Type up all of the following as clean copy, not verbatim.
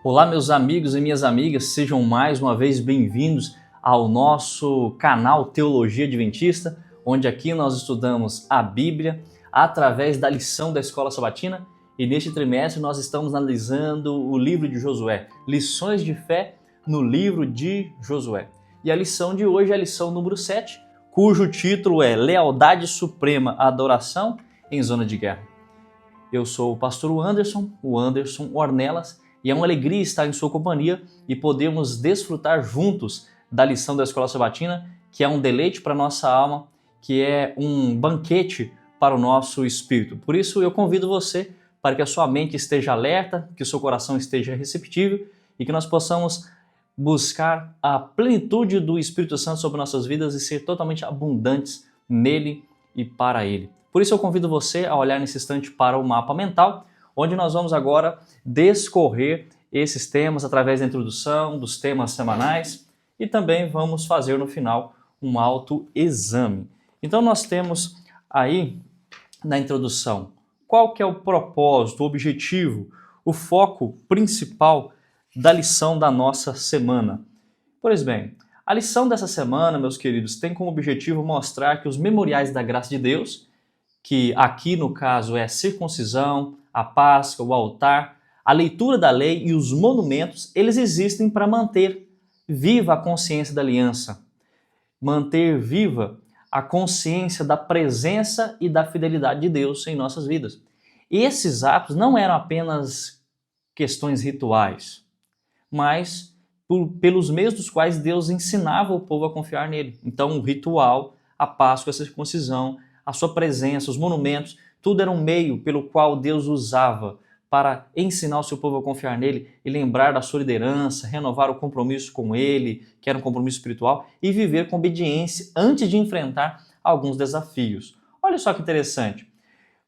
Olá, meus amigos e minhas amigas, sejam mais uma vez bem-vindos ao nosso canal Teologia Adventista, onde aqui nós estudamos a Bíblia através da lição da Escola Sabatina, e neste trimestre nós estamos analisando o livro de Josué, lições de fé no livro de Josué. E a lição de hoje é a lição número 7, cujo título é Lealdade Suprema, Adoração em Zona de Guerra. Eu sou o pastor Anderson Ornelas, e é uma alegria estar em sua companhia e podermos desfrutar juntos da lição da Escola Sabatina, que é um deleite para a nossa alma, que é um banquete para o nosso espírito. Por isso eu convido você para que a sua mente esteja alerta, que o seu coração esteja receptível e que nós possamos buscar a plenitude do Espírito Santo sobre nossas vidas e ser totalmente abundantes nele e para ele. Por isso eu convido você a olhar nesse instante para o mapa mental, onde nós vamos agora discorrer esses temas através da introdução, dos temas semanais, e também vamos fazer no final um autoexame. Então nós temos aí na introdução qual que é o propósito, o objetivo, o foco principal da lição da nossa semana. Pois bem, a lição dessa semana, meus queridos, tem como objetivo mostrar que os memoriais da graça de Deus, que aqui no caso é a circuncisão, a Páscoa, o altar, a leitura da lei e os monumentos, eles existem para manter viva a consciência da aliança, manter viva a consciência da presença e da fidelidade de Deus em nossas vidas. Esses atos não eram apenas questões rituais, mas pelos meios dos quais Deus ensinava o povo a confiar nele. Então o ritual, a Páscoa, a circuncisão, a sua presença, os monumentos, tudo era um meio pelo qual Deus usava para ensinar o seu povo a confiar nele e lembrar da sua liderança, renovar o compromisso com ele, que era um compromisso espiritual, e viver com obediência antes de enfrentar alguns desafios. Olha só que interessante.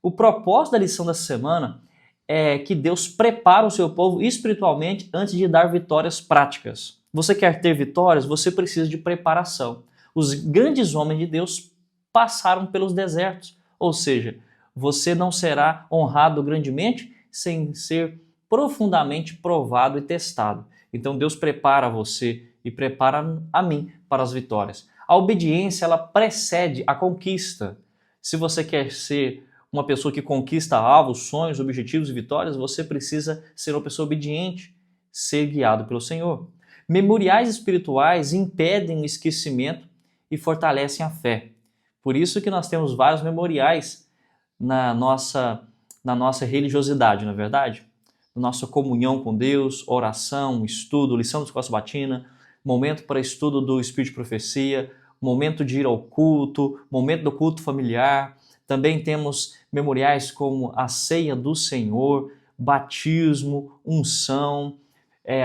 O propósito da lição dessa semana é que Deus prepara o seu povo espiritualmente antes de dar vitórias práticas. Você quer ter vitórias? Você precisa de preparação. Os grandes homens de Deus passaram pelos desertos, ou seja, você não será honrado grandemente sem ser profundamente provado e testado. Então Deus prepara você e prepara a mim para as vitórias. A obediência, ela precede a conquista. Se você quer ser uma pessoa que conquista alvos, sonhos, objetivos e vitórias, você precisa ser uma pessoa obediente, ser guiado pelo Senhor. Memoriais espirituais impedem o esquecimento e fortalecem a fé. Por isso que nós temos vários memoriais na nossa religiosidade, não é verdade? Nossa comunhão com Deus, oração, estudo, lição da Escola Sabatina, momento para estudo do Espírito de Profecia, momento de ir ao culto, momento do culto familiar. Também temos memoriais como a ceia do Senhor, batismo, unção,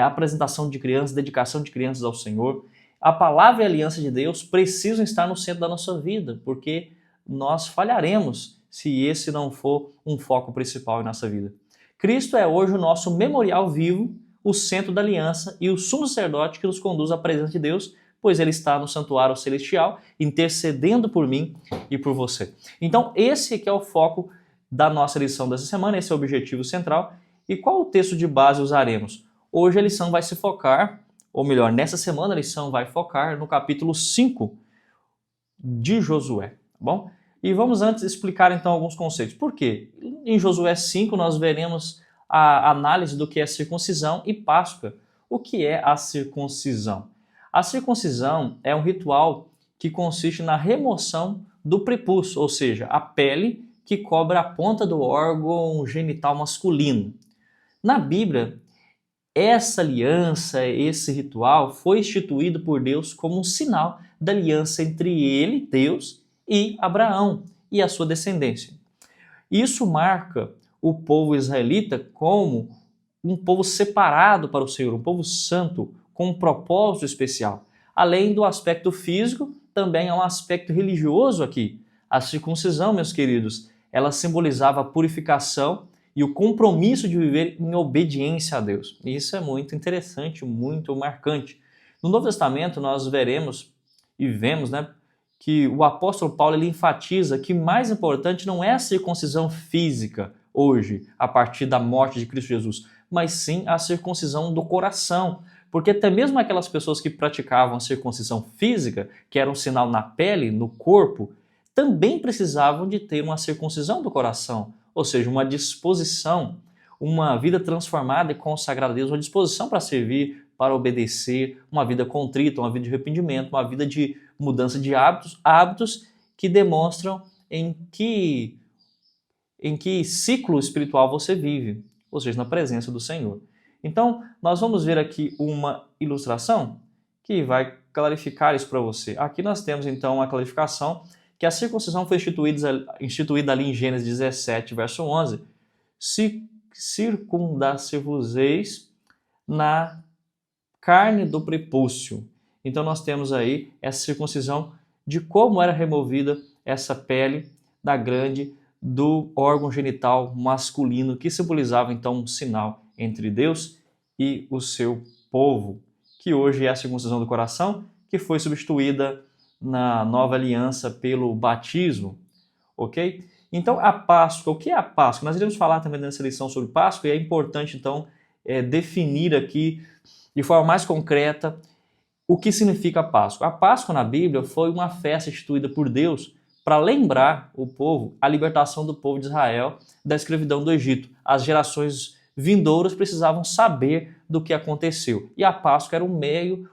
apresentação de crianças, dedicação de crianças ao Senhor. A palavra e a aliança de Deus precisam estar no centro da nossa vida, porque nós falharemos se esse não for um foco principal em nossa vida. Cristo é hoje o nosso memorial vivo, o centro da aliança e o sumo sacerdote que nos conduz à presença de Deus, pois ele está no santuário celestial, intercedendo por mim e por você. Então esse que é o foco da nossa lição dessa semana, esse é o objetivo central. E qual o texto de base usaremos? Hoje a lição vai se focar, ou melhor, nessa semana a lição vai focar no capítulo 5 de Josué, tá bom? E vamos antes explicar então alguns conceitos. Por quê? Em Josué 5 nós veremos a análise do que é circuncisão e Páscoa. O que é a circuncisão? A circuncisão é um ritual que consiste na remoção do prepúcio, ou seja, a pele que cobre a ponta do órgão genital masculino. Na Bíblia, essa aliança, esse ritual foi instituído por Deus como um sinal da aliança entre ele, Deus, e Abraão e a sua descendência. Isso marca o povo israelita como um povo separado para o Senhor, um povo santo, com um propósito especial. Além do aspecto físico, também há um aspecto religioso aqui. A circuncisão, meus queridos, ela simbolizava a purificação e o compromisso de viver em obediência a Deus. E isso é muito interessante, muito marcante. No Novo Testamento nós veremos e vemos, que o apóstolo Paulo ele enfatiza que mais importante não é a circuncisão física hoje, a partir da morte de Cristo Jesus, mas sim a circuncisão do coração. Porque até mesmo aquelas pessoas que praticavam a circuncisão física, que era um sinal na pele, no corpo, também precisavam de ter uma circuncisão do coração, ou seja, uma disposição, uma vida transformada e consagrada a Deus, uma disposição para servir, para obedecer, uma vida contrita, uma vida de arrependimento, uma vida de mudança de hábitos que demonstram em que ciclo espiritual você vive, ou seja, na presença do Senhor. Então, nós vamos ver aqui uma ilustração que vai clarificar isso para você. Aqui nós temos então a clarificação que a circuncisão foi instituída ali em Gênesis 17, verso 11. Circundar-se-vos-eis na carne do prepúcio. Então nós temos aí essa circuncisão de como era removida essa pele da glande do órgão genital masculino, que simbolizava então um sinal entre Deus e o seu povo, que hoje é a circuncisão do coração, que foi substituída na nova aliança pelo batismo, ok? Então a Páscoa, o que é a Páscoa? Nós iremos falar também nessa lição sobre Páscoa e é importante então definir aqui de forma mais concreta o que significa a Páscoa. A Páscoa na Bíblia foi uma festa instituída por Deus para lembrar o povo a libertação do povo de Israel da escravidão do Egito. As gerações vindouras precisavam saber do que aconteceu. E a Páscoa era um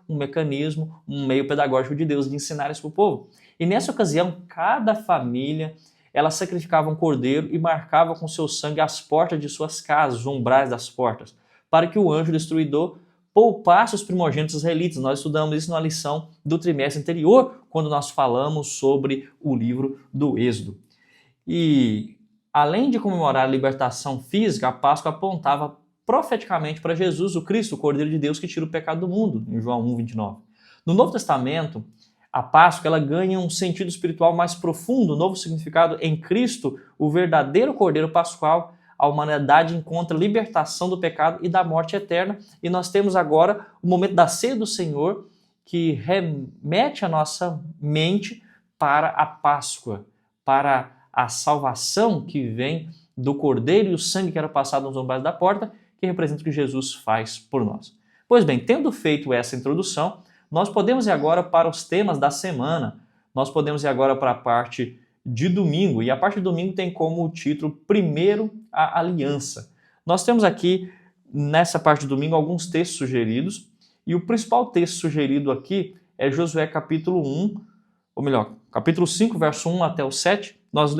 mecanismo, um meio pedagógico de Deus de ensinar isso para o povo. E nessa ocasião, cada família ela sacrificava um cordeiro e marcava com seu sangue as portas de suas casas, os umbrais das portas, para que o anjo destruidor poupasse os primogênitos israelitas. Nós estudamos isso na lição do trimestre anterior, quando nós falamos sobre o livro do Êxodo. E além de comemorar a libertação física, a Páscoa apontava profeticamente para Jesus, o Cristo, o Cordeiro de Deus que tira o pecado do mundo, em João 1:29. No Novo Testamento, a Páscoa ela ganha um sentido espiritual mais profundo, um novo significado em Cristo, o verdadeiro Cordeiro Pascual. A humanidade encontra libertação do pecado e da morte eterna. E nós temos agora o momento da ceia do Senhor, que remete a nossa mente para a Páscoa, para a salvação que vem do Cordeiro e o sangue que era passado nos umbrais da porta, que representa o que Jesus faz por nós. Pois bem, tendo feito essa introdução, nós podemos ir agora para os temas da semana. Nós podemos ir agora para a parte de domingo, e a parte de domingo tem como título Primeiro a Aliança. Nós temos aqui, nessa parte de domingo, alguns textos sugeridos, e o principal texto sugerido aqui é Josué capítulo 1, ou melhor, capítulo 5, verso 1 até o 7, nós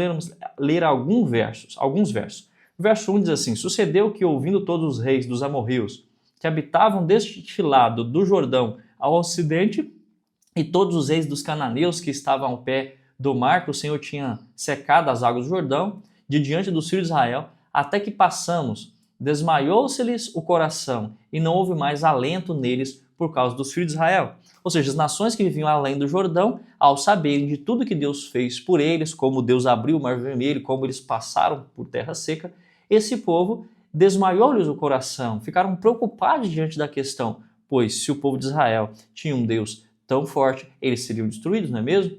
ler alguns versos. O verso 1 diz assim: Sucedeu que, ouvindo todos os reis dos amorreus, que habitavam deste lado do Jordão ao ocidente, e todos os reis dos cananeus que estavam ao pé do mar, que o Senhor tinha secado as águas do Jordão, de diante dos filhos de Israel, até que passamos, desmaiou-se-lhes o coração, e não houve mais alento neles por causa dos filhos de Israel. Ou seja, as nações que viviam além do Jordão, ao saberem de tudo que Deus fez por eles, como Deus abriu o Mar Vermelho, como eles passaram por terra seca, esse povo desmaiou-lhes o coração, ficaram preocupados diante da questão, pois se o povo de Israel tinha um Deus tão forte, eles seriam destruídos, não é mesmo?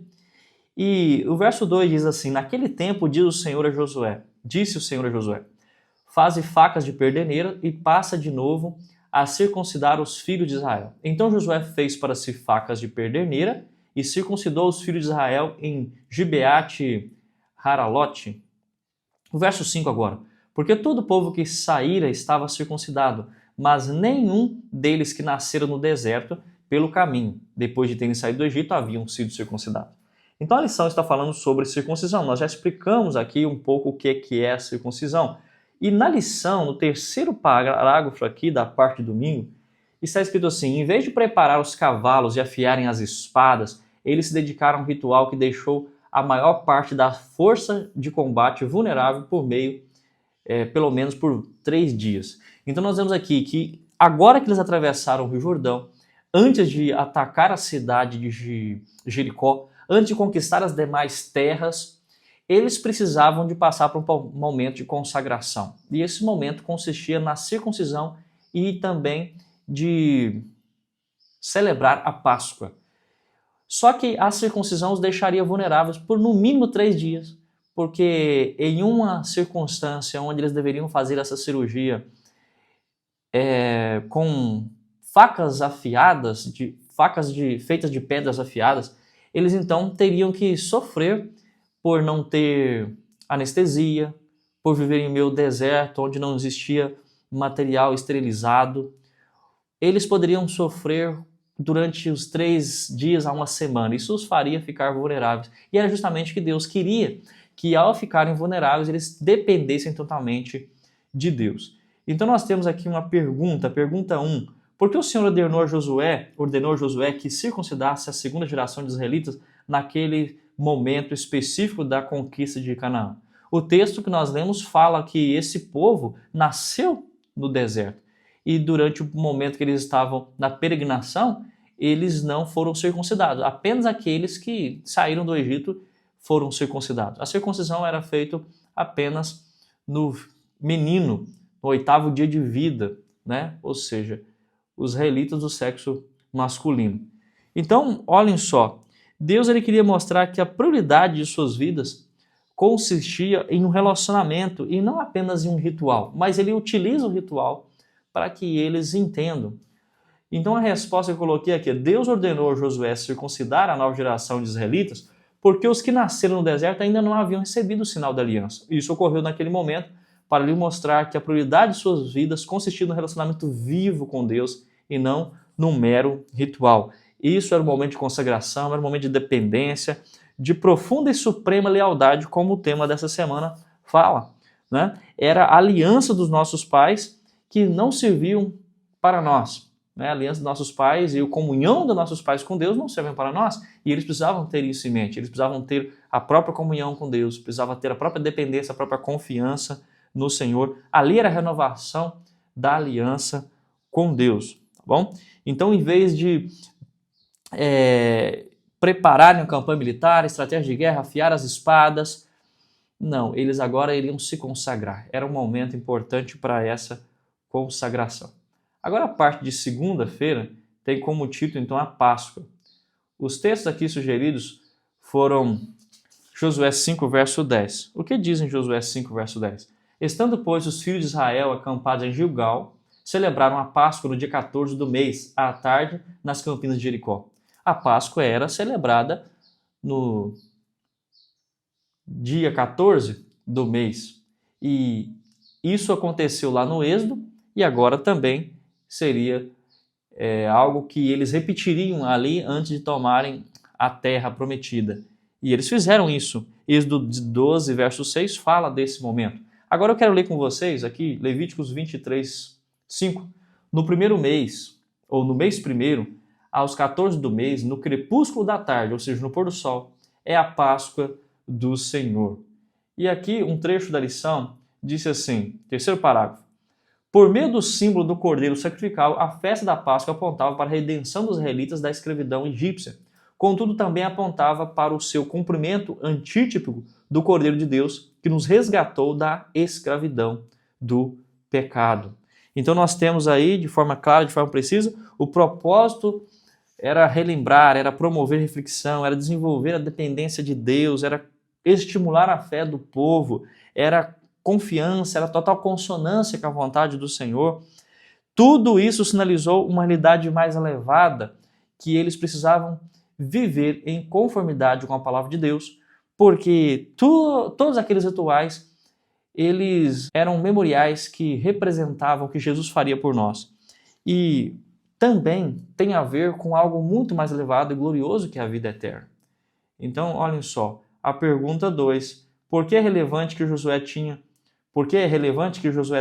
E o verso 2 diz assim: Naquele tempo disse o Senhor a Josué, faze facas de perdeneira e passa de novo a circuncidar os filhos de Israel. Então Josué fez para si facas de perdeneira e circuncidou os filhos de Israel em Gibeate Haralote. O verso 5 agora: Porque todo o povo que saíra estava circuncidado, mas nenhum deles que nasceram no deserto pelo caminho, depois de terem saído do Egito, haviam sido circuncidados. Então a lição está falando sobre circuncisão. Nós já explicamos aqui um pouco o que é a circuncisão. E na lição, no terceiro parágrafo aqui da parte de domingo, está escrito assim: em vez de preparar os cavalos e afiarem as espadas, eles se dedicaram a um ritual que deixou a maior parte da força de combate vulnerável por meio, pelo menos por 3 dias. Então nós vemos aqui que agora que eles atravessaram o Rio Jordão, antes de atacar a cidade de Jericó, antes de conquistar as demais terras, eles precisavam de passar por um momento de consagração. E esse momento consistia na circuncisão e também de celebrar a Páscoa. Só que a circuncisão os deixaria vulneráveis por no mínimo 3 dias, porque em uma circunstância onde eles deveriam fazer essa cirurgia com facas afiadas, feitas de pedras afiadas, eles então teriam que sofrer por não ter anestesia, por viver em meio ao deserto, onde não existia material esterilizado. Eles poderiam sofrer durante os 3 dias a uma semana. Isso os faria ficar vulneráveis. E era justamente o que Deus queria, que ao ficarem vulneráveis, eles dependessem totalmente de Deus. Então nós temos aqui uma pergunta 1. Por que o Senhor ordenou Josué que circuncidasse a segunda geração de israelitas naquele momento específico da conquista de Canaã? O texto que nós lemos fala que esse povo nasceu no deserto. E durante o momento que eles estavam na peregrinação, eles não foram circuncidados. Apenas aqueles que saíram do Egito foram circuncidados. A circuncisão era feita apenas no menino, no 8º dia de vida, né? Ou seja, os israelitas do sexo masculino. Então, olhem só, Deus ele queria mostrar que a prioridade de suas vidas consistia em um relacionamento e não apenas em um ritual, mas ele utiliza o ritual para que eles entendam. Então a resposta que eu coloquei aqui é: Deus ordenou Josué circuncidar a nova geração de israelitas porque os que nasceram no deserto ainda não haviam recebido o sinal da aliança. Isso ocorreu naquele momento para lhe mostrar que a prioridade de suas vidas consistia no relacionamento vivo com Deus e não num mero ritual. Isso era um momento de consagração, era um momento de dependência, de profunda e suprema lealdade, como o tema dessa semana fala, né? Era a aliança dos nossos pais que não serviam para nós. A aliança dos nossos pais e a comunhão dos nossos pais com Deus não servem para nós. E eles precisavam ter isso em mente. Eles precisavam ter a própria comunhão com Deus, precisavam ter a própria dependência, a própria confiança no Senhor. Ali era a renovação da aliança com Deus. Tá bom? Então, em vez de prepararem a campanha militar, estratégia de guerra, afiar as espadas, não, eles agora iriam se consagrar. Era um momento importante para essa consagração. Agora a parte de segunda-feira tem como título então a Páscoa. Os textos aqui sugeridos foram Josué 5, verso 10. O que diz em Josué 5, verso 10? Estando, pois, os filhos de Israel acampados em Gilgal, celebraram a Páscoa no dia 14 do mês, à tarde, nas campinas de Jericó. A Páscoa era celebrada no dia 14 do mês. E isso aconteceu lá no Êxodo e agora também seria algo que eles repetiriam ali antes de tomarem a terra prometida. E eles fizeram isso. Êxodo 12, verso 6 fala desse momento. Agora eu quero ler com vocês aqui Levíticos 23, 5. No primeiro mês, ou no mês primeiro, aos 14 do mês, no crepúsculo da tarde, ou seja, no pôr do sol, é a Páscoa do Senhor. E aqui um trecho da lição disse assim, terceiro parágrafo: por meio do símbolo do cordeiro sacrificial, a festa da Páscoa apontava para a redenção dos israelitas da escravidão egípcia. Contudo, também apontava para o seu cumprimento antítipo do Cordeiro de Deus, que nos resgatou da escravidão do pecado. Então nós temos aí, de forma clara, de forma precisa, o propósito era relembrar, era promover reflexão, era desenvolver a dependência de Deus, era estimular a fé do povo, era confiança, era total consonância com a vontade do Senhor. Tudo isso sinalizou uma realidade mais elevada, que eles precisavam viver em conformidade com a palavra de Deus, porque todos aqueles rituais, eles eram memoriais que representavam o que Jesus faria por nós. E também tem a ver com algo muito mais elevado e glorioso que a vida eterna. Então, olhem só, a pergunta 2, por que é relevante que Josué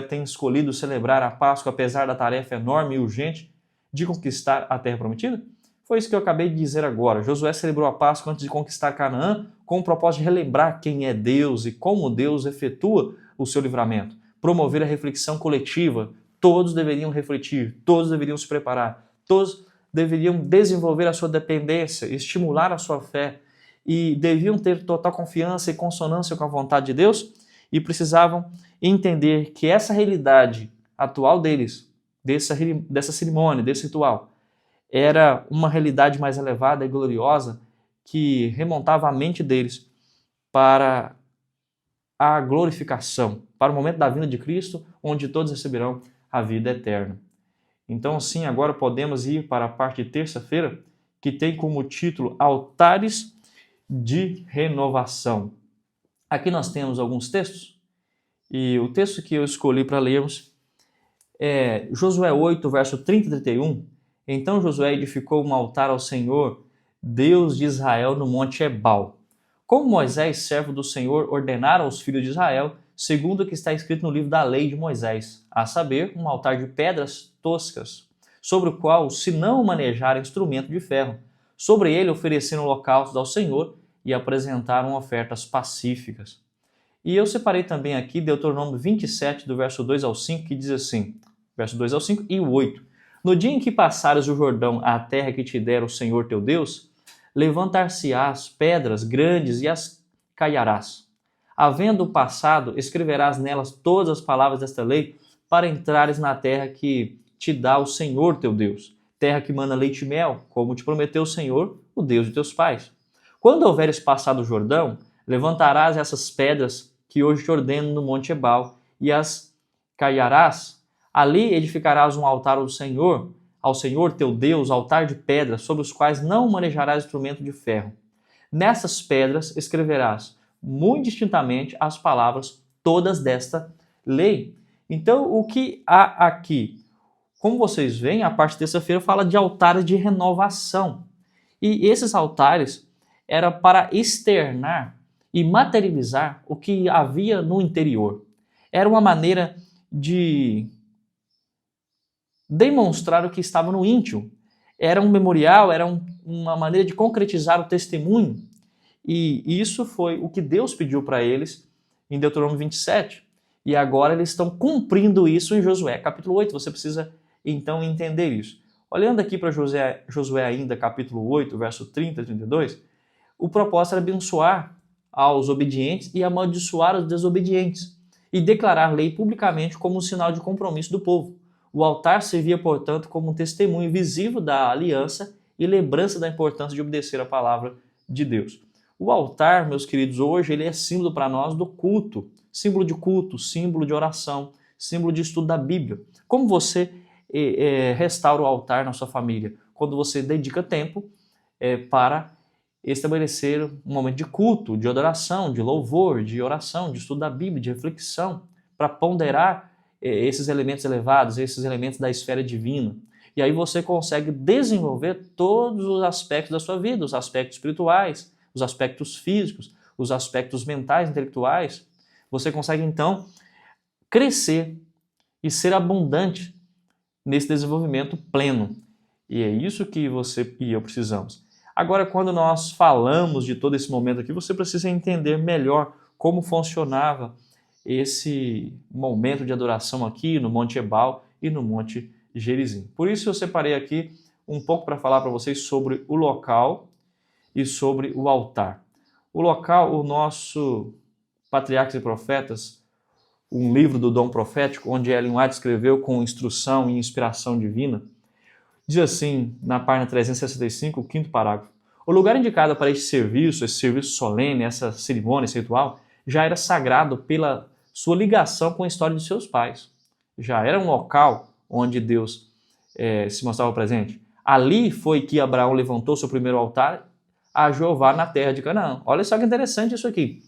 tenha escolhido celebrar a Páscoa apesar da tarefa enorme e urgente de conquistar a terra prometida? Foi isso que eu acabei de dizer agora. Josué celebrou a Páscoa antes de conquistar Canaã com o propósito de relembrar quem é Deus e como Deus efetua o seu livramento. Promover a reflexão coletiva. Todos deveriam refletir, todos deveriam se preparar, todos deveriam desenvolver a sua dependência, estimular a sua fé e deviam ter total confiança e consonância com a vontade de Deus e precisavam entender que essa realidade atual deles, dessa cerimônia, desse ritual, era uma realidade mais elevada e gloriosa que remontava a mente deles para a glorificação, para o momento da vinda de Cristo, onde todos receberão a vida eterna. Então, sim, agora podemos ir para a parte de terça-feira, que tem como título Altares de Renovação. Aqui nós temos alguns textos, e o texto que eu escolhi para lermos é Josué 8, verso 30 e 31. Então Josué edificou um altar ao Senhor, Deus de Israel, no monte Ebal, como Moisés, servo do Senhor, ordenara aos filhos de Israel, segundo o que está escrito no livro da lei de Moisés, a saber, um altar de pedras toscas, sobre o qual, se não manejar instrumento de ferro, sobre ele ofereceram holocaustos ao Senhor e apresentaram ofertas pacíficas. E eu separei também aqui Deuteronômio 27, do verso 2 ao 5, que diz assim, verso 2 ao 5 e o 8. No dia em que passares o Jordão à terra que te der o Senhor teu Deus, levantar-se-ás pedras grandes e as caiarás. Havendo passado, escreverás nelas todas as palavras desta lei, para entrares na terra que te dá o Senhor teu Deus, terra que mana leite e mel, como te prometeu o Senhor, o Deus de teus pais. Quando houveres passado o Jordão, levantarás essas pedras que hoje te ordeno no monte Ebal, e as caiarás. Ali edificarás um altar ao Senhor teu Deus, altar de pedras, sobre os quais não manejarás instrumento de ferro. Nessas pedras escreverás muito distintamente as palavras todas desta lei. Então, o que há aqui? Como vocês veem, a parte de terça-feira fala de altares de renovação. E esses altares eram para externar e materializar o que havia no interior. Era uma maneira de demonstrar o que estava no íntimo. Era um memorial, era uma maneira de concretizar o testemunho. E isso foi o que Deus pediu para eles em Deuteronômio 27. E agora eles estão cumprindo isso em Josué, capítulo 8. Você precisa então entender isso. Olhando aqui para Josué ainda, capítulo 8, verso 30 e 32, o propósito era abençoar aos obedientes e amaldiçoar os desobedientes e declarar lei publicamente como um sinal de compromisso do povo. O altar servia, portanto, como um testemunho visível da aliança e lembrança da importância de obedecer a palavra de Deus. O altar, meus queridos, hoje ele é símbolo para nós do culto, símbolo de culto, símbolo de oração, símbolo de estudo da Bíblia. Como você restaura o altar na sua família? Quando você dedica tempo para estabelecer um momento de culto, de adoração, de louvor, de oração, de estudo da Bíblia, de reflexão, para ponderar esses elementos elevados, esses elementos da esfera divina. E aí você consegue desenvolver todos os aspectos da sua vida, os aspectos espirituais, os aspectos físicos, os aspectos mentais, intelectuais. Você consegue, então, crescer e ser abundante nesse desenvolvimento pleno. E é isso que você e eu precisamos. Agora, quando nós falamos de todo esse momento aqui, você precisa entender melhor como funcionava esse momento de adoração aqui no Monte Ebal e no Monte Gerizim. Por isso eu separei aqui um pouco para falar para vocês sobre o local e sobre o altar. O local, o nosso Patriarcas e Profetas, um livro do dom profético, onde Ellen White escreveu com instrução e inspiração divina, diz assim, na página 365, o quinto parágrafo: o lugar indicado para esse serviço solene, essa cerimônia, esse ritual, já era sagrado pela sua ligação com a história de seus pais. Já era um local onde Deus se mostrava presente. Ali foi que Abraão levantou seu primeiro altar a Jeová na terra de Canaã. Olha só que interessante isso aqui.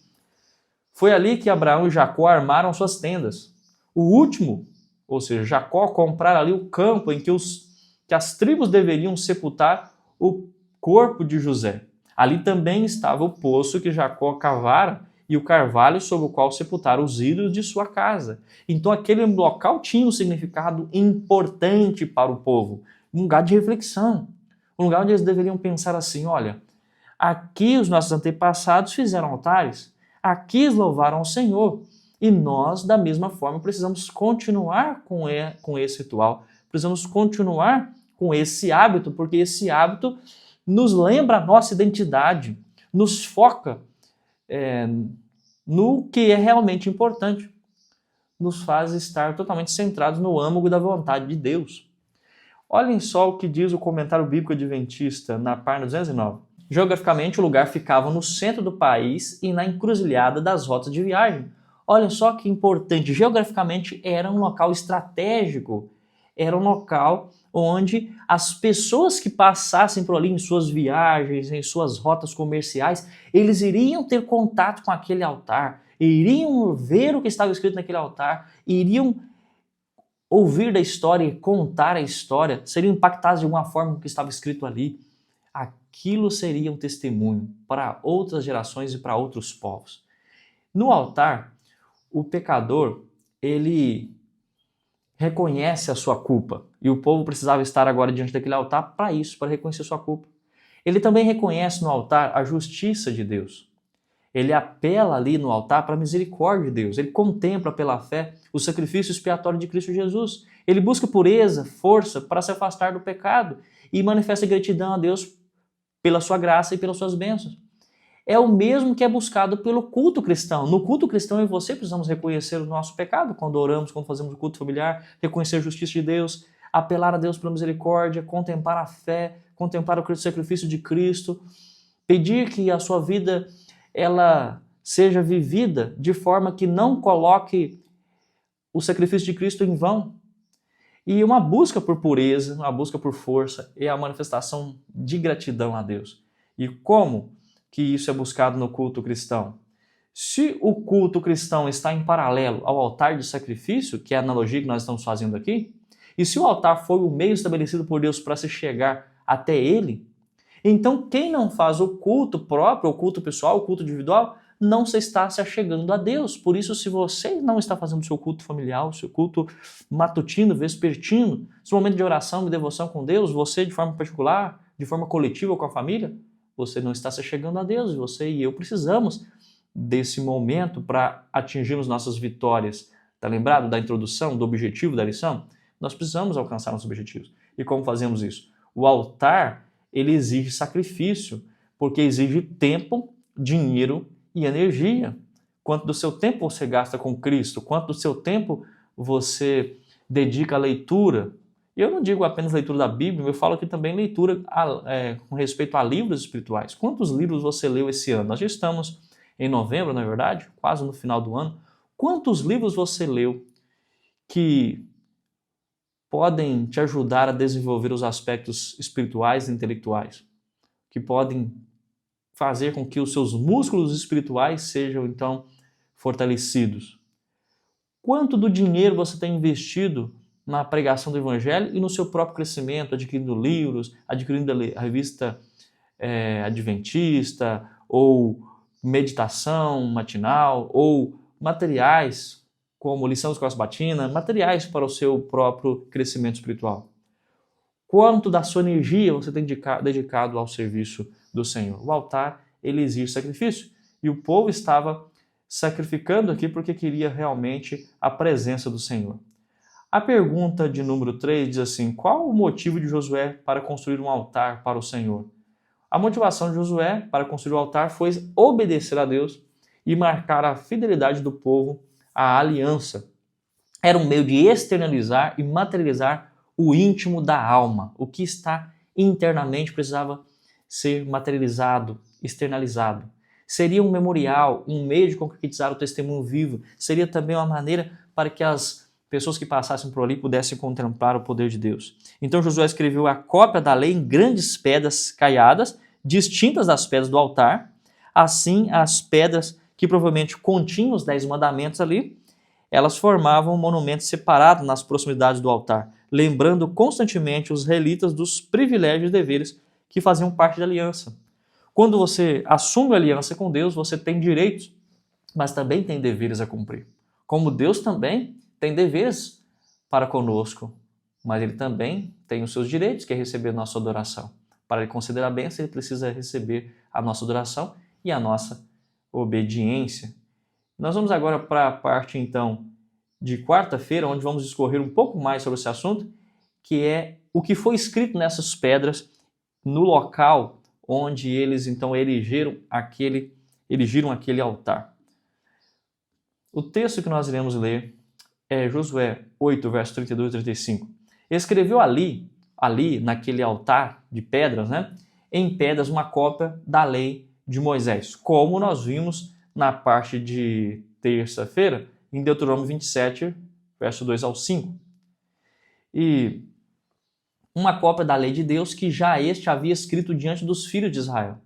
Foi ali que Abraão e Jacó armaram suas tendas. O último, ou seja, Jacó, comprar ali o campo em que as tribos deveriam sepultar o corpo de José. Ali também estava o poço que Jacó cavara e o carvalho sobre o qual sepultaram os ídolos de sua casa. Então aquele local tinha um significado importante para o povo, um lugar de reflexão, um lugar onde eles deveriam pensar assim, olha, aqui os nossos antepassados fizeram altares, aqui eles louvaram ao Senhor, e nós, da mesma forma, precisamos continuar com esse ritual, precisamos continuar com esse hábito, porque esse hábito nos lembra a nossa identidade, nos foca no que é realmente importante, nos faz estar totalmente centrados no âmago da vontade de Deus. Olhem só o que diz o comentário bíblico adventista na página 209. Geograficamente, o lugar ficava no centro do país e na encruzilhada das rotas de viagem, Olha só que importante, geograficamente era um local estratégico, era um local onde as pessoas que passassem por ali em suas viagens, em suas rotas comerciais, eles iriam ter contato com aquele altar, iriam ver o que estava escrito naquele altar, iriam ouvir da história e contar a história, seriam impactados de alguma forma com o que estava escrito ali. Aquilo seria um testemunho para outras gerações e para outros povos. No altar, o pecador, ele reconhece a sua culpa. E o povo precisava estar agora diante daquele altar para isso, para reconhecer sua culpa. Ele também reconhece no altar a justiça de Deus. Ele apela ali no altar para a misericórdia de Deus. Ele contempla pela fé o sacrifício expiatório de Cristo Jesus. Ele busca pureza, força para se afastar do pecado e manifesta gratidão a Deus pela sua graça e pelas suas bênçãos. É o mesmo que é buscado pelo culto cristão. No culto cristão, eu e você precisamos reconhecer o nosso pecado quando oramos, quando fazemos o culto familiar, reconhecer a justiça de Deus, apelar a Deus pela misericórdia, contemplar a fé, contemplar o sacrifício de Cristo, pedir que a sua vida ela seja vivida de forma que não coloque o sacrifício de Cristo em vão. E uma busca por pureza, uma busca por força é a manifestação de gratidão a Deus. E como que isso é buscado no culto cristão? Se o culto cristão está em paralelo ao altar de sacrifício, que é a analogia que nós estamos fazendo aqui, e se o altar foi o meio estabelecido por Deus para se chegar até ele, então quem não faz o culto próprio, o culto pessoal, o culto individual, não se está se achegando a Deus. Por isso, se você não está fazendo o seu culto familiar, o seu culto matutino, vespertino, seu momento de oração e devoção com Deus, você de forma particular, de forma coletiva com a família, você não está se achegando a Deus. Você e eu precisamos desse momento para atingirmos nossas vitórias. Está lembrado da introdução, do objetivo da lição? Nós precisamos alcançar nossos objetivos. E como fazemos isso? O altar, ele exige sacrifício, porque exige tempo, dinheiro e energia. Quanto do seu tempo você gasta com Cristo? Quanto do seu tempo você dedica à leitura? E eu não digo apenas leitura da Bíblia, eu falo aqui também leitura com respeito a livros espirituais. Quantos livros você leu esse ano? Nós já estamos em novembro, na verdade, quase no final do ano. Quantos livros você leu que podem te ajudar a desenvolver os aspectos espirituais e intelectuais? Que podem fazer com que os seus músculos espirituais sejam, então, fortalecidos? Quanto do dinheiro você tem investido na pregação do Evangelho e no seu próprio crescimento, adquirindo livros, adquirindo a revista Adventista, ou meditação matinal, ou materiais como lição de escola sabatina, materiais para o seu próprio crescimento espiritual? Quanto da sua energia você tem dedicado ao serviço do Senhor? O altar, ele exige sacrifício. E o povo estava sacrificando aqui porque queria realmente a presença do Senhor. A pergunta de número 3 diz assim: qual o motivo de Josué para construir um altar para o Senhor? A motivação de Josué para construir o altar foi obedecer a Deus e marcar a fidelidade do povo à aliança. Era um meio de externalizar e materializar o íntimo da alma. O que está internamente precisava ser materializado, externalizado. Seria um memorial, um meio de concretizar o testemunho vivo. Seria também uma maneira para que as pessoas que passassem por ali pudessem contemplar o poder de Deus. Então Josué escreveu a cópia da lei em grandes pedras caiadas, distintas das pedras do altar. Assim, as pedras que provavelmente continham os 10 mandamentos ali, elas formavam um monumento separado nas proximidades do altar, lembrando constantemente os israelitas dos privilégios e deveres que faziam parte da aliança. Quando você assume a aliança com Deus, você tem direitos, mas também tem deveres a cumprir. Como Deus também tem deveres para conosco, mas Ele também tem os seus direitos, que é receber a nossa adoração. Para Ele conceder a bênção, Ele precisa receber a nossa adoração e a nossa obediência. Nós vamos agora para a parte, então, de quarta-feira, onde vamos discorrer um pouco mais sobre esse assunto, que é o que foi escrito nessas pedras no local onde eles, então, erigiram aquele altar. O texto que nós iremos ler é Josué 8, versos 32 e 35. Escreveu ali, naquele altar de pedras, em pedras, uma cópia da lei de Moisés, como nós vimos na parte de terça-feira, em Deuteronômio 27, verso 2 ao 5. E uma cópia da lei de Deus que já este havia escrito diante dos filhos de Israel.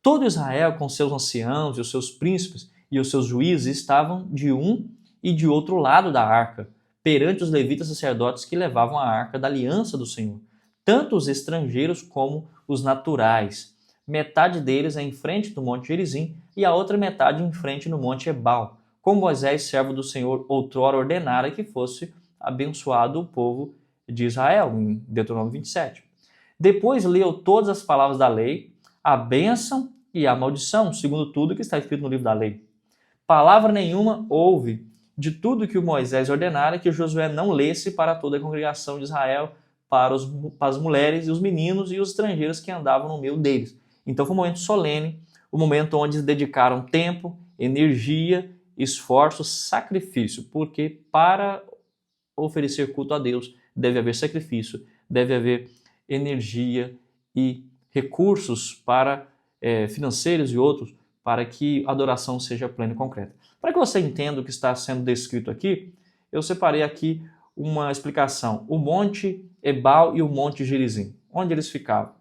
Todo Israel, com seus anciãos e os seus príncipes e os seus juízes, estavam de um e de outro lado da arca, perante os levitas sacerdotes que levavam a arca da aliança do Senhor, tanto os estrangeiros como os naturais. Metade deles em frente do monte Gerizim e a outra metade em frente no monte Ebal, como Moisés, servo do Senhor, outrora ordenara que fosse abençoado o povo de Israel, em Deuteronômio 27. Depois leu todas as palavras da lei, a bênção e a maldição, segundo tudo que está escrito no livro da lei. Palavra nenhuma houve de tudo que o Moisés ordenara que Josué não lesse para toda a congregação de Israel, para as mulheres e os meninos e os estrangeiros que andavam no meio deles. Então foi um momento solene, um momento onde eles dedicaram tempo, energia, esforço, sacrifício, porque para oferecer culto a Deus deve haver sacrifício, deve haver energia e recursos para financeiros e outros para que a adoração seja plena e concreta. Para que você entenda o que está sendo descrito aqui, eu separei aqui uma explicação. O Monte Ebal e o Monte Gerizim, onde eles ficavam.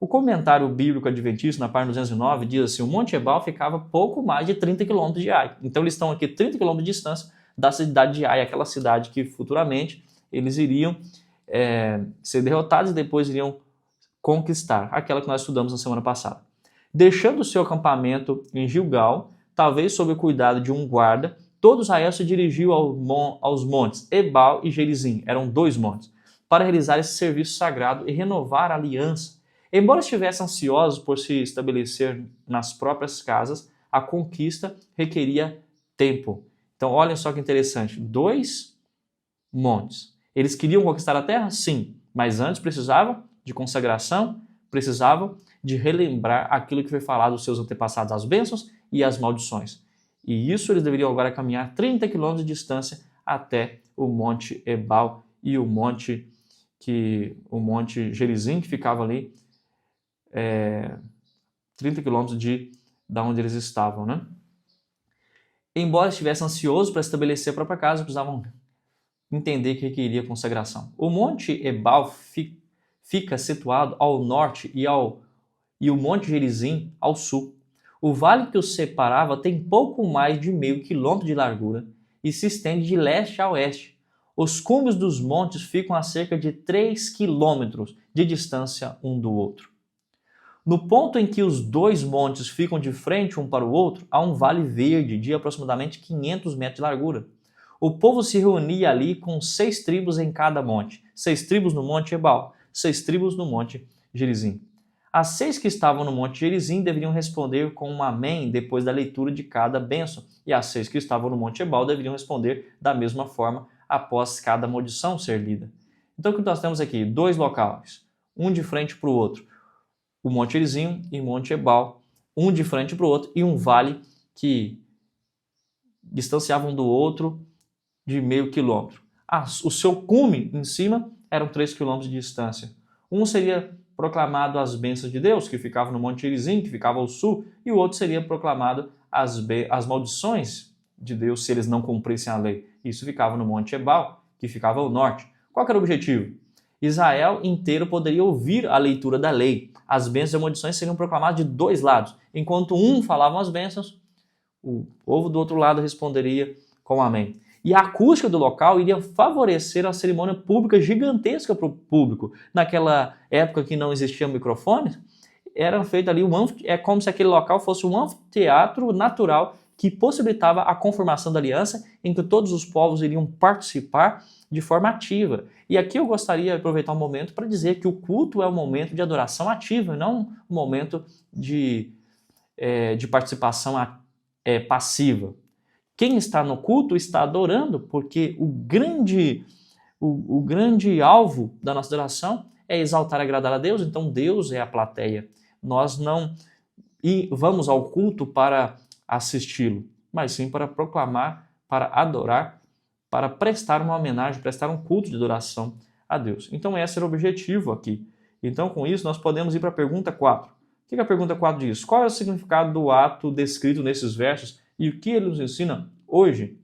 O comentário bíblico adventista, na página 209, diz assim, o Monte Ebal ficava pouco mais de 30 quilômetros de Ai. Então eles estão aqui 30 quilômetros de distância da cidade de Ai, aquela cidade que futuramente eles iriam ser derrotados e depois iriam conquistar, aquela que nós estudamos na semana passada. Deixando o seu acampamento em Gilgal, talvez sob o cuidado de um guarda, todo Israel se dirigiu aos montes Ebal e Gerizim, eram 2 montes, para realizar esse serviço sagrado e renovar a aliança. Embora estivessem ansiosos por se estabelecer nas próprias casas, a conquista requeria tempo. Então, olhem só que interessante, 2 montes. Eles queriam conquistar a terra? Sim, mas antes precisavam de consagração, precisavam de relembrar aquilo que foi falado dos seus antepassados, as bênçãos e as maldições. E isso eles deveriam agora caminhar 30 quilômetros de distância até o Monte Ebal e o Monte Gerizim, que ficava ali 30 quilômetros da onde eles estavam, né? Embora estivessem ansiosos para estabelecer a própria casa, precisavam entender que requeria consagração. O Monte Ebal fica situado ao norte e o Monte Gerizim ao sul. O vale que os separava tem pouco mais de meio quilômetro de largura e se estende de leste a oeste. Os cumes dos montes ficam a cerca de 3 quilômetros de distância um do outro. No ponto em que os 2 montes ficam de frente um para o outro, há um vale verde de aproximadamente 500 metros de largura. O povo se reunia ali com 6 tribos em cada monte, 6 tribos no Monte Ebal, 6 tribos no Monte Gerizim. As 6 que estavam no Monte Gerizim deveriam responder com um amém depois da leitura de cada bênção, e as 6 que estavam no Monte Ebal deveriam responder da mesma forma após cada maldição ser lida. Então o que nós temos aqui? 2 locais, um de frente para o outro, o Monte Gerizim e o Monte Ebal, um de frente para o outro, e um vale que distanciava um do outro de meio quilômetro. O seu cume em cima eram 3 quilômetros de distância. Um seria proclamado as bênçãos de Deus, que ficava no Monte Gerizim, que ficava ao sul, e o outro seria proclamado as maldições de Deus se eles não cumprissem a lei. Isso ficava no Monte Ebal, que ficava ao norte. Qual era o objetivo? Israel inteiro poderia ouvir a leitura da lei. As bênçãos e maldições seriam proclamadas de 2 lados. Enquanto um falava as bênçãos, o povo do outro lado responderia com amém. E a acústica do local iria favorecer a cerimônia pública gigantesca para o público. Naquela época que não existiam microfones, era feito ali é como se aquele local fosse um anfiteatro natural que possibilitava a confirmação da aliança, em que todos os povos iriam participar de forma ativa. E aqui eu gostaria de aproveitar um momento para dizer que o culto é um momento de adoração ativa, e não um momento de participação passiva. Quem está no culto está adorando, porque o grande alvo da nossa adoração é exaltar e agradar a Deus, então Deus é a plateia. Nós não vamos ao culto para assisti-lo, mas sim para proclamar, para adorar, para prestar uma homenagem, prestar um culto de adoração a Deus. Então esse era o objetivo aqui. Então com isso nós podemos ir para a pergunta 4. O que a pergunta 4 diz? Qual é o significado do ato descrito nesses versos e o que ele nos ensina hoje.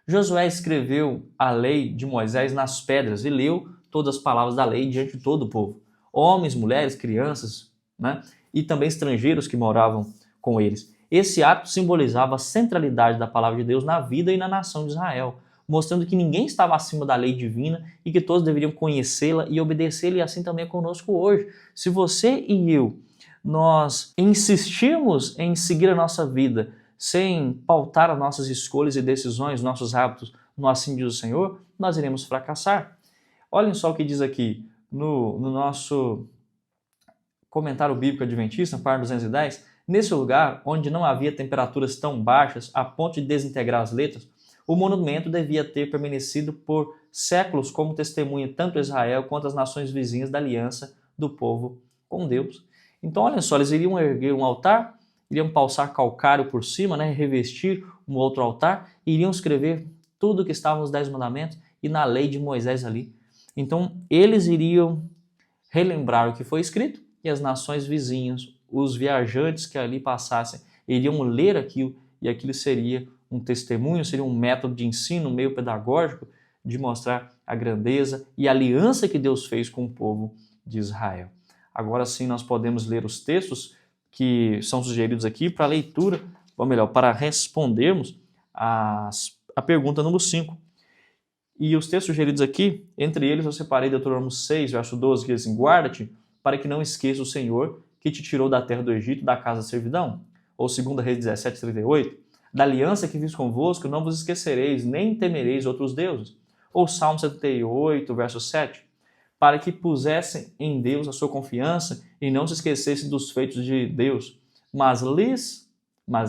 Josué escreveu a lei de Moisés nas pedras e leu todas as palavras da lei diante de todo o povo. Homens, mulheres, crianças, né? E também estrangeiros que moravam com eles. Esse ato simbolizava a centralidade da palavra de Deus na vida e na nação de Israel, mostrando que ninguém estava acima da lei divina e que todos deveriam conhecê-la e obedecê-la, e assim também é conosco hoje. Se você e eu, nós insistirmos em seguir a nossa vida sem pautar as nossas escolhas e decisões, nossos hábitos, no assim diz o Senhor, nós iremos fracassar. Olhem só o que diz aqui no nosso comentário bíblico adventista, na página 210. Nesse lugar, onde não havia temperaturas tão baixas a ponto de desintegrar as letras, o monumento devia ter permanecido por séculos como testemunha tanto a Israel quanto as nações vizinhas da aliança do povo com Deus. Então, olha só, eles iriam erguer um altar, iriam passar calcário por cima, né, revestir um outro altar, e iriam escrever tudo que estava nos 10 mandamentos e na lei de Moisés ali. Então, eles iriam relembrar o que foi escrito e as nações vizinhas, os viajantes que ali passassem, iriam ler aquilo e aquilo seria um testemunho, seria um método de ensino, um meio pedagógico de mostrar a grandeza e a aliança que Deus fez com o povo de Israel. Agora sim nós podemos ler os textos que são sugeridos aqui para leitura, ou melhor, para respondermos a pergunta número 5. E os textos sugeridos aqui, entre eles eu separei Deuteronômio 6, verso 12, que diz assim: guarda-te para que não esqueça o Senhor que te tirou da terra do Egito, da casa da servidão. Ou 2 Reis 17, 38, da aliança que fiz convosco não vos esquecereis, nem temereis outros deuses. Ou Salmo 78, verso 7, para que pusessem em Deus a sua confiança e não se esquecessem dos feitos de Deus, mas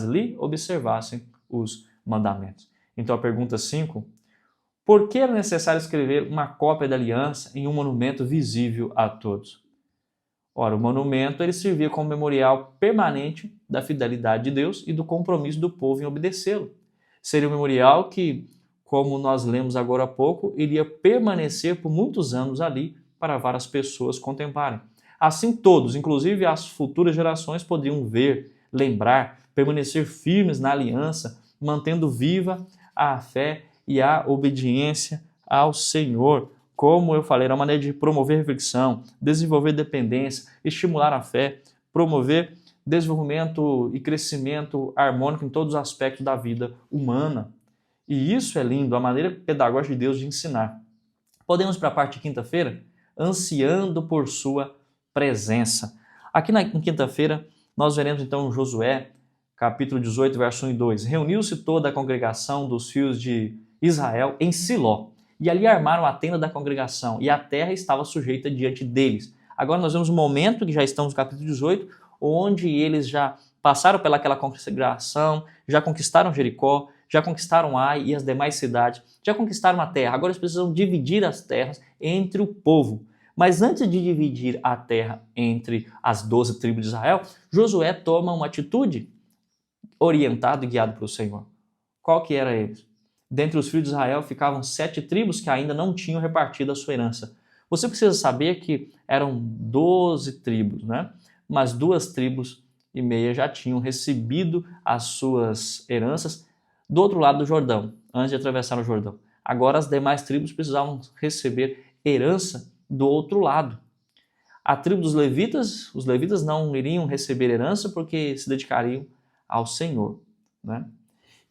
lhe observassem os mandamentos. Então a pergunta 5, por que era necessário escrever uma cópia da aliança em um monumento visível a todos? Ora, o monumento ele servia como memorial permanente da fidelidade de Deus e do compromisso do povo em obedecê-lo. Seria um memorial que, como nós lemos agora há pouco, iria permanecer por muitos anos ali para várias pessoas contemplarem. Assim todos, inclusive as futuras gerações, poderiam ver, lembrar, permanecer firmes na aliança, mantendo viva a fé e a obediência ao Senhor. Como eu falei, era uma maneira de promover reflexão, desenvolver dependência, estimular a fé, promover desenvolvimento e crescimento harmônico em todos os aspectos da vida humana. E isso é lindo, a maneira pedagógica de Deus de ensinar. Podemos ir para a parte de quinta-feira? Ansiando por sua presença. Aqui na quinta-feira nós veremos então Josué, capítulo 18, verso 1 e 2. Reuniu-se toda a congregação dos filhos de Israel em Siló, e ali armaram a tenda da congregação, e a terra estava sujeita diante deles. Agora nós vemos um momento, que já estamos no capítulo 18, onde eles já passaram pelaquela congregação, já conquistaram Jericó, já conquistaram Ai e as demais cidades, já conquistaram a terra. Agora eles precisam dividir as terras entre o povo. Mas antes de dividir a terra entre as 12 tribos de Israel, Josué toma uma atitude orientada e guiada pelo Senhor. Qual que era eles? Dentre os filhos de Israel ficavam 7 tribos que ainda não tinham repartido a sua herança. Você precisa saber que eram 12 tribos, né? Mas 2,5 tribos já tinham recebido as suas heranças do outro lado do Jordão, antes de atravessar o Jordão. Agora as demais tribos precisavam receber herança do outro lado. A tribo dos levitas, os levitas não iriam receber herança porque se dedicariam ao Senhor, né?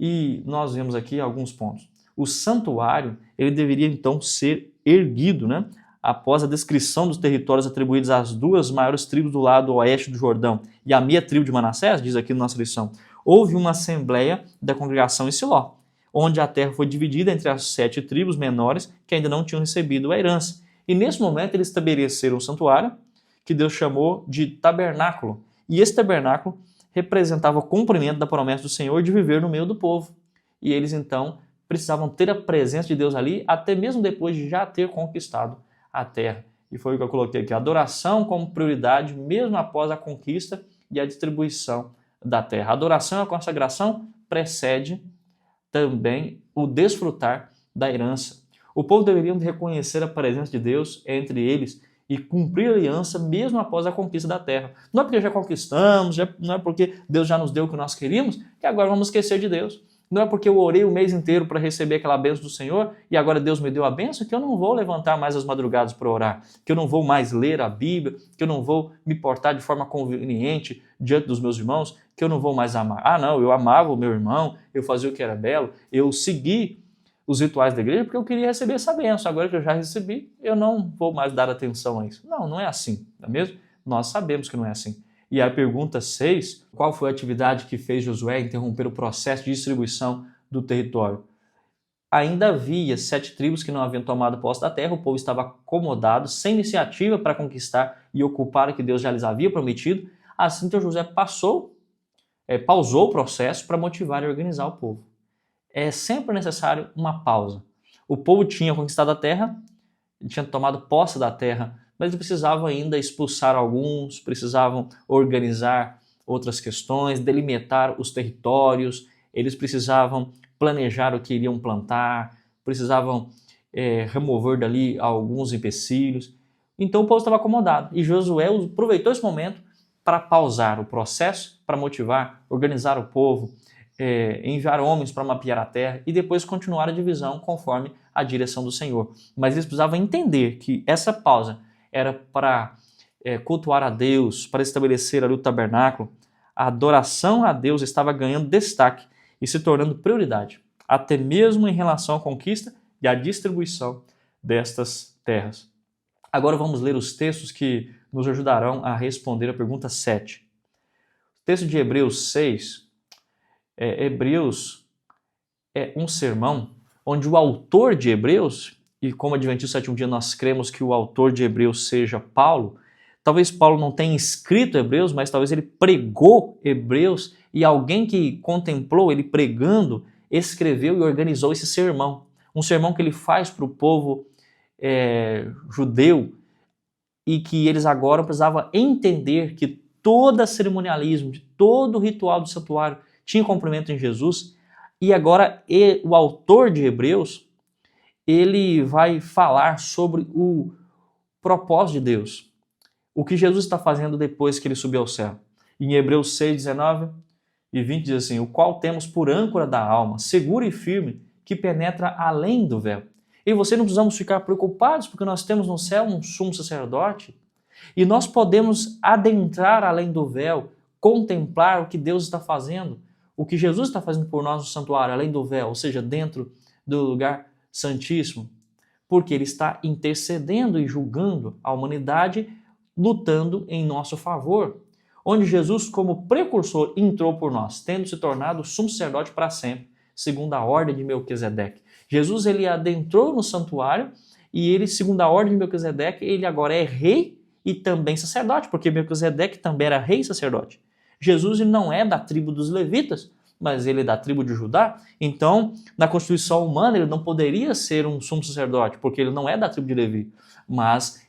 E nós vemos aqui alguns pontos. O santuário, ele deveria então ser erguido, né? Após a descrição dos territórios atribuídos às 2 maiores tribos do lado oeste do Jordão e à meia tribo de Manassés, diz aqui na nossa lição, houve uma assembleia da congregação em Siló, onde a terra foi dividida entre as 7 tribos menores que ainda não tinham recebido a herança. E nesse momento eles estabeleceram um santuário que Deus chamou de tabernáculo. E esse tabernáculo representava o cumprimento da promessa do Senhor de viver no meio do povo. E eles então precisavam ter a presença de Deus ali, até mesmo depois de já ter conquistado a terra. E foi o que eu coloquei aqui, a adoração como prioridade, mesmo após a conquista e a distribuição da terra. A adoração e a consagração precede também o desfrutar da herança. O povo deveria reconhecer a presença de Deus entre eles e cumprir a aliança mesmo após a conquista da terra. Não é porque já conquistamos, não é porque Deus já nos deu o que nós queríamos, que agora vamos esquecer de Deus. Não é porque eu orei o mês inteiro para receber aquela bênção do Senhor e agora Deus me deu a bênção que eu não vou levantar mais as madrugadas para orar, que eu não vou mais ler a Bíblia, que eu não vou me portar de forma conveniente diante dos meus irmãos, que eu não vou mais amar. Ah, não, eu amava o meu irmão, eu fazia o que era belo, eu segui os rituais da igreja porque eu queria receber essa bênção. Agora que eu já recebi, eu não vou mais dar atenção a isso. Não, não é assim, não é mesmo? Nós sabemos que não é assim. E a pergunta 6, qual foi a atividade que fez Josué interromper o processo de distribuição do território? Ainda havia 7 tribos que não haviam tomado posse da terra, o povo estava acomodado, sem iniciativa para conquistar e ocupar o que Deus já lhes havia prometido. Assim, então Josué pausou o processo para motivar e organizar o povo. É sempre necessário uma pausa. O povo tinha conquistado a terra, tinha tomado posse da terra, mas eles precisavam ainda expulsar alguns, precisavam organizar outras questões, delimitar os territórios, eles precisavam planejar o que iriam plantar, precisavam remover dali alguns empecilhos. Então o povo estava acomodado e Josué aproveitou esse momento para pausar o processo, para motivar, organizar o povo, enviar homens para mapear a terra e depois continuar a divisão conforme a direção do Senhor. Mas eles precisavam entender que essa pausa era para cultuar a Deus, para estabelecer ali o tabernáculo. A adoração a Deus estava ganhando destaque e se tornando prioridade, até mesmo em relação à conquista e à distribuição destas terras. Agora vamos ler os textos que nos ajudarão a responder a pergunta 7. O texto de Hebreus 6, Hebreus é um sermão onde o autor de Hebreus, e como Adventista do Sétimo Dia nós cremos que o autor de Hebreus seja Paulo, talvez Paulo não tenha escrito Hebreus, mas talvez ele pregou Hebreus e alguém que contemplou ele pregando, escreveu e organizou esse sermão. Um sermão que ele faz para o povo judeu e que eles agora precisavam entender que todo cerimonialismo, de todo o ritual do santuário tinha cumprimento em Jesus. E agora o autor de Hebreus, ele vai falar sobre o propósito de Deus. O que Jesus está fazendo depois que ele subiu ao céu. Em Hebreus 6, 19 e 20 diz assim: o qual temos por âncora da alma, segura e firme, que penetra além do véu. E você não precisamos ficar preocupados porque nós temos no céu um sumo sacerdote e nós podemos adentrar além do véu, contemplar o que Deus está fazendo, o que Jesus está fazendo por nós no santuário, além do véu, ou seja, dentro do lugar santíssimo, porque ele está intercedendo e julgando a humanidade, lutando em nosso favor, onde Jesus, como precursor, entrou por nós, tendo se tornado sumo sacerdote para sempre, segundo a ordem de Melquisedeque. Jesus, ele adentrou no santuário e ele, segundo a ordem de Melquisedeque, ele agora é rei e também sacerdote, porque Melquisedeque também era rei e sacerdote. Jesus não é da tribo dos levitas, mas ele é da tribo de Judá. Então, na constituição humana, ele não poderia ser um sumo sacerdote, porque ele não é da tribo de Levi. Mas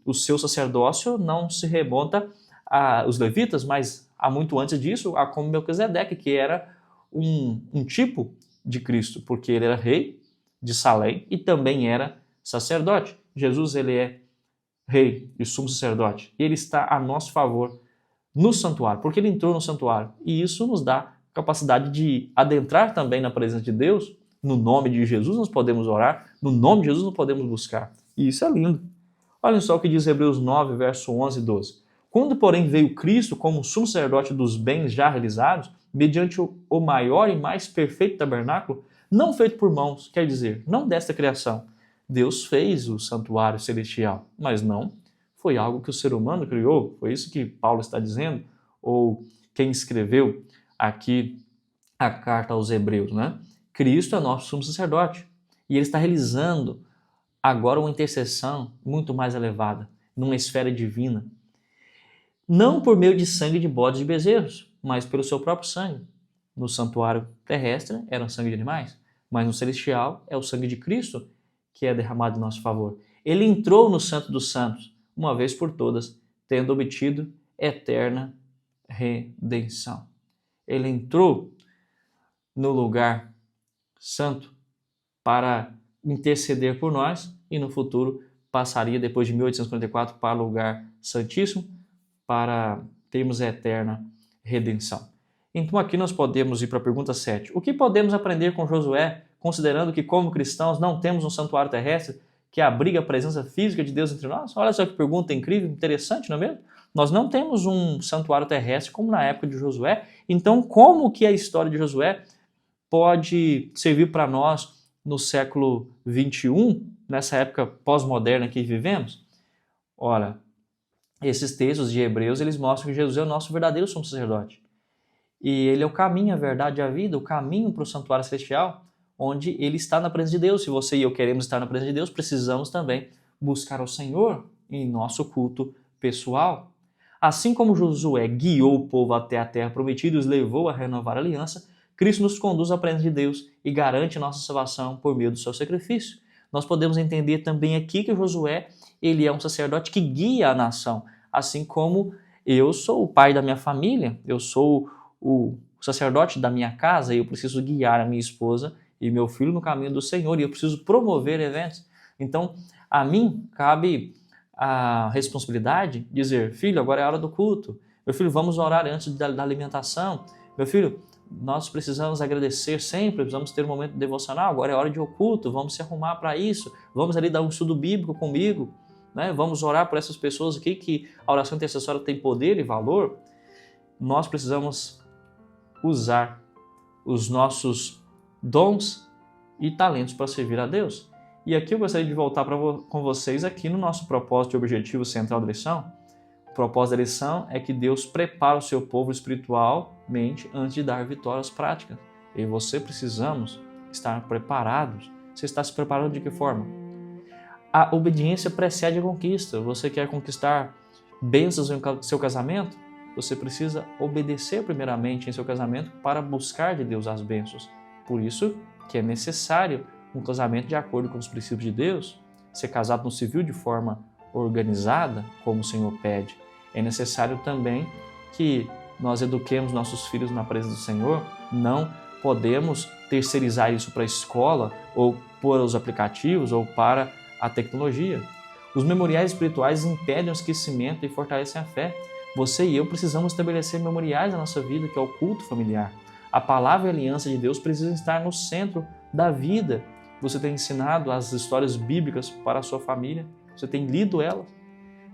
o seu sacerdócio não se remonta aos levitas, mas há muito antes disso, a como Melquisedeque, que era um tipo de Cristo, porque ele era rei de Salém e também era sacerdote. Jesus, ele é rei e sumo sacerdote. E ele está a nosso favor no santuário, porque ele entrou no santuário. E isso nos dá capacidade de adentrar também na presença de Deus. No nome de Jesus nós podemos orar, no nome de Jesus nós podemos buscar. E isso é lindo. Olha só o que diz Hebreus 9, verso 11 e 12. Quando, porém, veio Cristo como sumo sacerdote dos bens já realizados, mediante o maior e mais perfeito tabernáculo, não feito por mãos, quer dizer, não desta criação. Deus fez o santuário celestial, mas não foi algo que o ser humano criou. Foi isso que Paulo está dizendo, ou quem escreveu aqui a carta aos Hebreus, né? Cristo é nosso sumo sacerdote e ele está realizando agora uma intercessão muito mais elevada, numa esfera divina. Não por meio de sangue de bodes e bezerros, mas pelo seu próprio sangue. No santuário terrestre era o sangue de animais, mas no celestial é o sangue de Cristo que é derramado em nosso favor. Ele entrou no Santo dos Santos, uma vez por todas, tendo obtido eterna redenção. Ele entrou no lugar santo para interceder por nós e no futuro passaria, depois de 1844, para o lugar santíssimo para termos a eterna redenção. Então aqui nós podemos ir para a pergunta 7. O que podemos aprender com Josué, considerando que como cristãos não temos um santuário terrestre que abriga a presença física de Deus entre nós? Olha só que pergunta incrível, interessante, não é mesmo? Nós não temos um santuário terrestre como na época de Josué, então como que a história de Josué pode servir para nós no século 21, nessa época pós-moderna que vivemos? Ora, esses textos de Hebreus, eles mostram que Jesus é o nosso verdadeiro sumo sacerdote. E ele é o caminho, a verdade e a vida, o caminho para o santuário celestial, onde ele está na presença de Deus. Se você e eu queremos estar na presença de Deus, precisamos também buscar o Senhor em nosso culto pessoal. Assim como Josué guiou o povo até a terra prometida e os levou a renovar a aliança, Cristo nos conduz à presença de Deus e garante nossa salvação por meio do seu sacrifício. Nós podemos entender também aqui que Josué, ele é um sacerdote que guia a nação, assim como eu sou o pai da minha família, eu sou o sacerdote da minha casa e eu preciso guiar a minha esposa e meu filho no caminho do Senhor e eu preciso promover eventos. Então, a mim cabe a responsabilidade de dizer: filho, agora é a hora do culto. Meu filho, vamos orar antes da alimentação. Meu filho, nós precisamos agradecer sempre, precisamos ter um momento devocional, agora é hora de oculto, vamos se arrumar para isso, vamos ali dar um estudo bíblico comigo, né? Vamos orar por essas pessoas aqui que a oração intercessória tem poder e valor. Nós precisamos usar os nossos dons e talentos para servir a Deus. E aqui eu gostaria de voltar com vocês aqui no nosso propósito e objetivo central da lição. O propósito da lição é que Deus prepara o seu povo espiritualmente antes de dar vitórias práticas. Eu e você precisamos estar preparados. Você está se preparando de que forma? A obediência precede a conquista. Você quer conquistar bênçãos em seu casamento? Você precisa obedecer primeiramente em seu casamento para buscar de Deus as bênçãos. Por isso que é necessário um casamento de acordo com os princípios de Deus, ser casado no civil de forma organizada, como o Senhor pede. É necessário também que nós eduquemos nossos filhos na presença do Senhor. Não podemos terceirizar isso para a escola ou para os aplicativos ou para a tecnologia. Os memoriais espirituais impedem o esquecimento e fortalecem a fé. Você e eu precisamos estabelecer memoriais na nossa vida, que é o culto familiar. A palavra e a aliança de Deus precisam estar no centro da vida. Você tem ensinado as histórias bíblicas para a sua família? Você tem lido elas?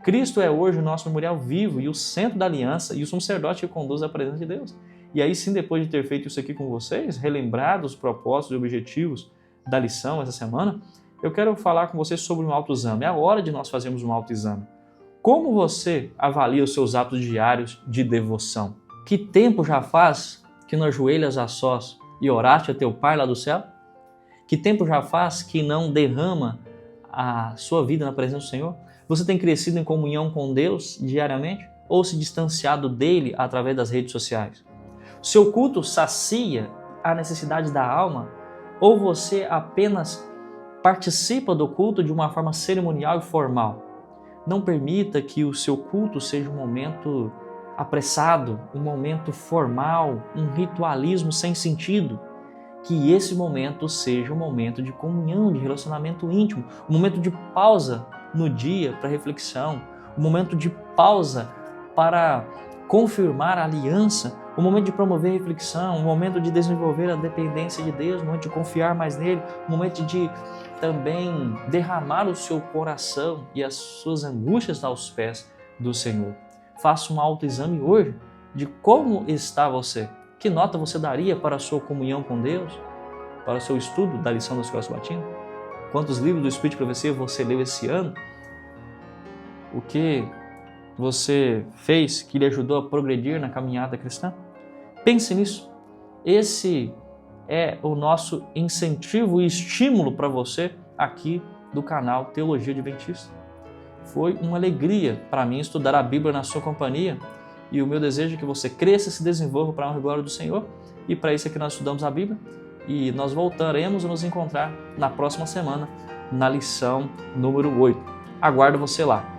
Cristo é hoje o nosso memorial vivo e o centro da aliança e o sacerdote que conduz à presença de Deus. E aí sim, depois de ter feito isso aqui com vocês, relembrado os propósitos e objetivos da lição essa semana, eu quero falar com vocês sobre um autoexame. É a hora de nós fazermos um autoexame. Como você avalia os seus atos diários de devoção? Que tempo já faz que não ajoelhas a sós e oraste a teu Pai lá do céu? Que tempo já faz que não derrama a sua vida na presença do Senhor? Você tem crescido em comunhão com Deus diariamente ou se distanciado dele através das redes sociais? Seu culto sacia a necessidade da alma ou você apenas participa do culto de uma forma cerimonial e formal? Não permita que o seu culto seja um momento apressado, um momento formal, um ritualismo sem sentido. Que esse momento seja um momento de comunhão, de relacionamento íntimo, um momento de pausa no dia para reflexão, um momento de pausa para confirmar a aliança, um momento de promover a reflexão, um momento de desenvolver a dependência de Deus, um momento de confiar mais nele, um momento de também derramar o seu coração e as suas angústias aos pés do Senhor. Faça um autoexame hoje de como está você. Que nota você daria para a sua comunhão com Deus? Para o seu estudo da lição da Escola Sabatina? Quantos livros do Espírito de Profecia você leu esse ano? O que você fez que lhe ajudou a progredir na caminhada cristã? Pense nisso. Esse é o nosso incentivo e estímulo para você aqui do canal Teologia Adventista. Foi uma alegria para mim estudar a Bíblia na sua companhia e o meu desejo é que você cresça e se desenvolva para a honra e glória do Senhor. E para isso é que nós estudamos a Bíblia e nós voltaremos a nos encontrar na próxima semana na lição número 8. Aguardo você lá.